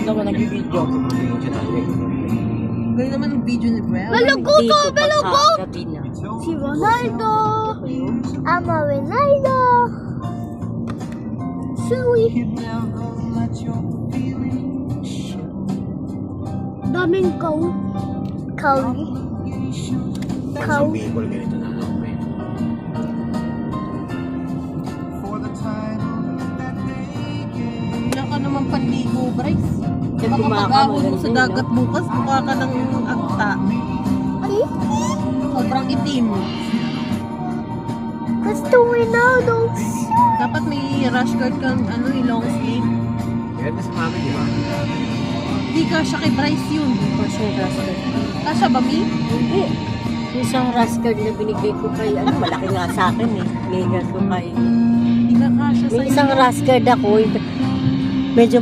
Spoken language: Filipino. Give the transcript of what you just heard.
naman nag-video. Ganun naman ang video ni Bel. Malugo to! Malugo! Gabi na. Si Ronaldo! Ama Ronaldo! Suwi! Daming kaw. Kawi. Kaw. Bicol, ganito na lang. Wala ka naman panligo, Bryce. Kaya Baka gumaka, mag-ahon mo sa maganda dagat bukas, mukha ka ng agta. Ay! Sobrang itim. Gusto Ronaldo! Dapat may rash guard kang long sleeve. Kaya na sa mami, di ba? Hindi ka siya kay Bryce yun. For sure, rascal. Kasha ba, Mi? Hindi. Yung isang rascal na binigay ko kay, malaki nga sa akin eh. Binigay ko kay, Hindi ka kasha may sa'yo. isang rascal ako, medyo